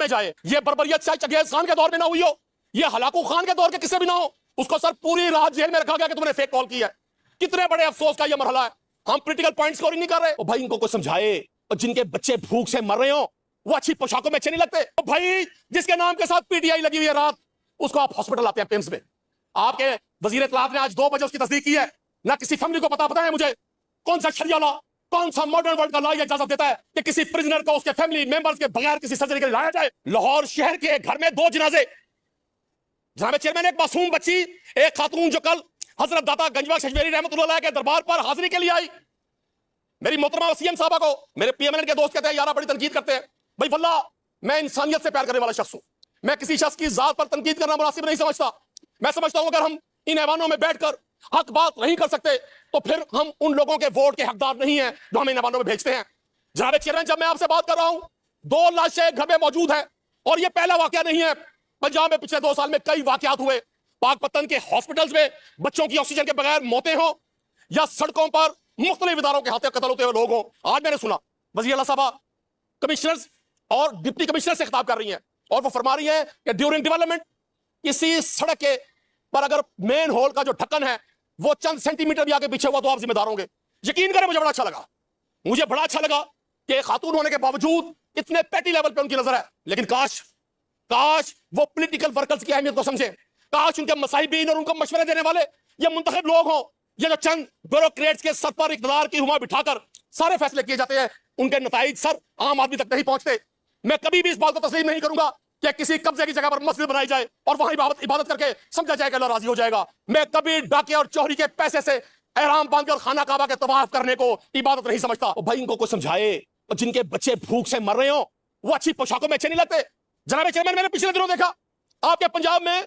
میں جائے. یہ بربریت چاہے چنگیز خان کے دور میں نہ ہوئی ہو, یہ ہلاکو خان کے دور کے کسی بھی نہ ہو, اس کو سر پوری رات جیل میں رکھا گیا کہ تم نے فیک کال کی ہے. کتنے بڑے افسوس کا یہ مرحلہ ہے. ہم پولیٹیکل پوائنٹ اسکورنگ نہیں کر رہے. او بھائی ان کو کوئی سمجھائے, اور جن کے بچے بھوک سے مر رہے ہوں وہ اچھی پوشاکوں میں اچھے نہیں لگتے. او بھائی جس کے نام کے ساتھ پی ٹی آئی لگی ہوئی ہے رات, اس کو آپ ہاسپٹل آتے ہیں پیمز میں. آپ کے وزیر اطلاعات نے آج 2 بجے اس کی تصدیق کی ہے. نہ کسی فیملی کو پتا ہے مجھے کون سا شریعہ لا, کون سا ماڈرن ورلڈ کا لا یہ اجازت دیتا ہے کہ کسی پرزنر کو اس کے فیملی ممبرز کے بغیر کسی سرجری کے لیے لایا جائے. لاہور شہر کے ایک گھر میں 2 جنازے. جناب چیئرمین, ایک معصوم بچی, ایک خاتون جو کل حضرت داتا گنجوا شجویری رحمۃ اللہ علیہ کے دربار پر حاضری کے لیے آئی. میری محترمہ وسیم صاحبہ کو میرے پی ایم ایل کے دوست کہتے ہیں یارہ بڑی تنقید کرتے ہیں. بھائی واللہ میں انسانیت سے پیار کرنے والا شخص ہوں. میں کسی شخص کی ذات پر تنقید کرنا مناسب نہیں سمجھتا. میں سمجھتا ہوں اگر ہم ان ایوانوں میں بیٹھ کر حق بات نہیں کر سکتے تو پھر ہم ان لوگوں کے ووٹ کے حقدار نہیں ہیں جو ہمیں ان ایوانوں میں بھیجتے ہیں. جناب چیئرمین, جب میں آپ سے بات کر رہا ہوں 2 لاشیں گھر میں موجود ہیں, اور یہ پہلا واقعہ نہیں ہے. پنجاب میں پچھلے 2 سال میں کئی واقعات ہوئے. پاک پتن کے ہاسپٹلز میں بچوں کی آکسیجن کے بغیر موتیں ہوں, یا سڑکوں پر مختلف اداروں کے ہاتھوں قتل ہوتے ہوئے لوگ ہوں. آج میں نے سنا وزیر اعلیٰ صاحبہ کمشنرز اور ڈپٹی کمشنر سے خطاب کر رہی ہیں, اور وہ فرما رہی ہیں کہ ڈیورنگ ڈیولپمنٹ کسی سڑک کے پر اگر مین ہول کا جو ڈھکن ہے وہ چند سینٹی میٹر بھی آگے پیچھے ہوا تو آپ ذمہ دار ہوں گے. یقین کریں مجھے بڑا اچھا لگا, مجھے بڑا اچھا لگا کہ خاتون ہونے کے باوجود اتنے پیٹی لیول پہ ان کی نظر ہے. لیکن کاش وہ پولیٹیکل ورکرز کی اہمیت کو سمجھیں. کاش ان کے مصاحبین اور ان کو مشورے دینے والے یہ منتخب لوگ ہوں. یہ جو چند بیوروکریٹس کے سر پر اقتدار کی ہما بٹھا کر سارے فیصلے کیے جاتے ہیں, ان کے نتائج سر عام آدمی تک نہیں پہنچتے. میں کبھی بھی اس بات کو تسلیم نہیں کروں گا کہ کسی قبضے کی جگہ پر مسجد بنائی جائے اور وہاں عبادت کر کے سمجھا جائے کہ اللہ راضی ہو جائے گا. میں کبھی ڈاکے اور چوری کے پیسے سے احرام باندھ کر خانہ کعبہ کے طواف کرنے کو عبادت نہیں سمجھتا. بھائی ان کو کوئی سمجھائے, اور جن کے بچے بھوک سے مر رہے ہوں وہ اچھی پوشاکوں میں اچھے نہیں لگتے. جناب چیئرمین, میں نے پچھلے دنوں دیکھا آپ کے پنجاب میں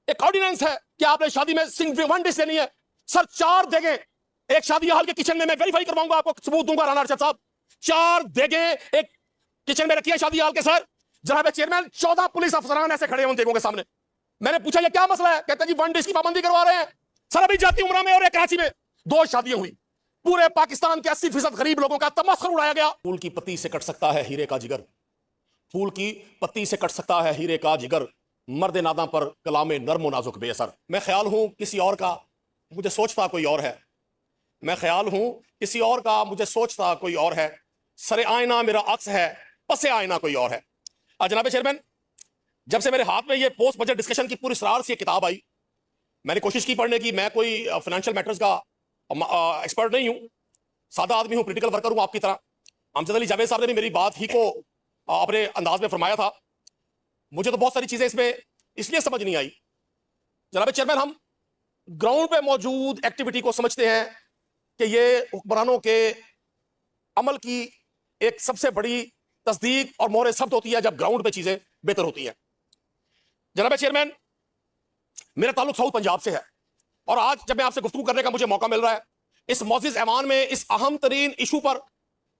ایک آرڈیننس ہے کہ آپ نے شادی میں ون ڈش دینی ہے. سر 4 دیگیں ایک شادی ہال کے کچن میں ویریفائی کروائوں گا, آپ کو ثبوت دوں گا رانا ارشد صاحب. 4 دیگیں ایک کچن میں رکھی ہے شادی ہال کے. سر جناب چیئرمین 14 پولیس افسران ایسے کھڑے ہیں ان دیگوں کے سامنے. میں نے پوچھا یہ کیا مسئلہ ہے, کہتے ہیں جی 1 ڈش کی پابندی کروا رہے ہیں. سر ابھی جاتی عمرہ میں اور ایک کراچی میں 2 شادیاں ہوئی, پورے پاکستان کے 80% غریب لوگوں کا تمسخر اڑایا گیا. پھول کی پتی سے کٹ سکتا ہے ہیرے کا جگر, پھول کی پتی سے کٹ سکتا ہے ہیرے کا جگر, مرد ناداں پر کلام نرم و نازک بے اثر. میں خیال ہوں کسی اور کا, مجھے سوچتا کوئی اور ہے. میں خیال ہوں کسی اور کا, مجھے سوچتا کوئی اور ہے. سر آئینہ میرا عکس ہے, پس آئینہ کوئی اور ہے. جناب چیئرمین, جب سے میرے ہاتھ میں یہ پوسٹ بجٹ ڈسکشن کی پوری اسرار سے یہ کتاب آئی, میں نے کوشش کی پڑھنے کی. میں کوئی فائنینشیل میٹرز کا ایکسپرٹ نہیں ہوں, سادہ آدمی ہوں, پولیٹیکل ورکر ہوں آپ کی طرح. امجد علی جاوید صاحب نے بھی میری بات ہی کو اپنے انداز میں فرمایا تھا. مجھے تو بہت ساری چیزیں اس میں اس لیے سمجھ نہیں آئی. جناب چیئرمین, ہم گراؤنڈ پہ موجود ایکٹیویٹی کو سمجھتے ہیں کہ یہ حکمرانوں کے عمل کی ایک سب سے بڑی تصدیق اور مہر ثبت ہوتی ہے جب گراؤنڈ پہ چیزیں بہتر ہوتی ہیں. جناب چیئرمین, میرا تعلق ساؤتھ پنجاب سے ہے, اور آج جب میں آپ سے گفتگو کرنے کا مجھے موقع مل رہا ہے اس معزز ایوان میں اس اہم ترین ایشو پر,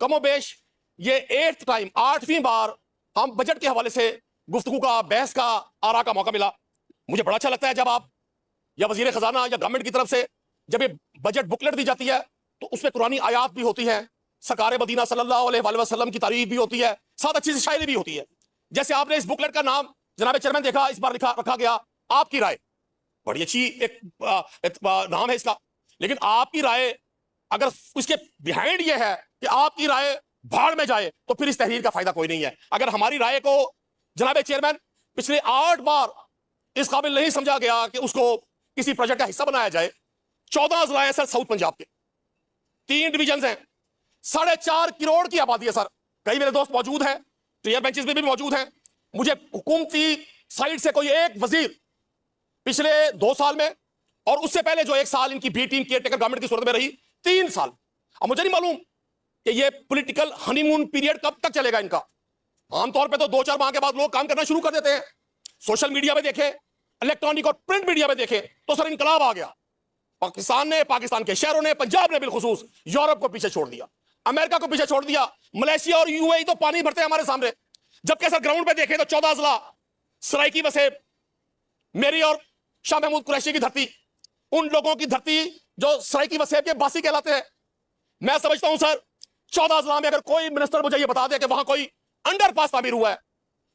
کم و بیش یہ 8th ٹائم 8ویں بار ہم بجٹ کے حوالے سے گفتگو کا, بحث کا, آرا کا موقع ملا. مجھے بڑا اچھا لگتا ہے جب آپ یا وزیر خزانہ یا گورنمنٹ کی طرف سے جب یہ بجٹ بکلیٹ دی جاتی ہے تو اس میں قرآنی آیات بھی ہوتی ہیں, سرکار مدینہ صلی اللہ علیہ وآلہ وسلم کی تعریف بھی ہوتی ہے, ساتھ اچھی سی شاعری بھی ہوتی ہے. جیسے آپ نے اس بکلیٹ کا نام جناب چیئرمین دیکھا, اس بار رکھا گیا آپ کی رائے. بڑی اچھی ایک نام ہے اس کا, لیکن آپ کی رائے اگر اس کے بیہائنڈ یہ ہے کہ آپ کی رائے بھاڑ میں جائے تو پھر اس تحریر کا فائدہ کوئی نہیں ہے. اگر ہماری رائے کو جناب چیئرمین پچھلے 8 بار اس قابل نہیں سمجھا گیا کہ اس کو کسی پروجیکٹ کا حصہ بنایا جائے. 14 اضلاع ہیں سر ساؤتھ پنجاب کے, 3 ڈویژنز ہیں, 4.5 کروڑ کی آبادی ہے. سر کئی میرے دوست موجود ہیں, ٹریئر بینچز میں بھی موجود ہیں. مجھے حکومتی سائٹ سے کوئی ایک وزیر پچھلے 2 سال میں اور اس سے پہلے جو 1 سال ان کی B team caretaker government کی صورت میں رہی 3 سال, اب مجھے نہیں معلوم کہ یہ پولیٹیکل ہنی مون پیریڈ کب تک چلے گا ان کا. عام طور پہ تو 2-4 ماہ کے بعد لوگ کام کرنا شروع کر دیتے ہیں. سوشل میڈیا پہ دیکھیں, الیکٹرانک اور پرنٹ میڈیا پہ دیکھیں تو سر انقلاب آ گیا. پاکستان نے, پاکستان کے شہروں نے, پنجاب نے بالخصوص یورپ کو پیچھے چھوڑ دیا, امریکہ کو پیچھے چھوڑ دیا, ملیشیا اور یو اے ای تو پانی بھرتے ہیں ہمارے سامنے. جبکہ سر گراؤنڈ پہ دیکھیں تو 14 اضلاع, سرائکی وسیب, میری اور شاہ محمود قریشی کی دھرتی, ان لوگوں کی دھرتی جو سرائکی وسیب کے باسی کہلاتے ہیں. میں سمجھتا ہوں سر 14 اضلاع میں اگر کوئی منسٹر مجھے یہ بتا دے کہ وہاں کوئی انڈر پاس تعمیر ہوا ہے,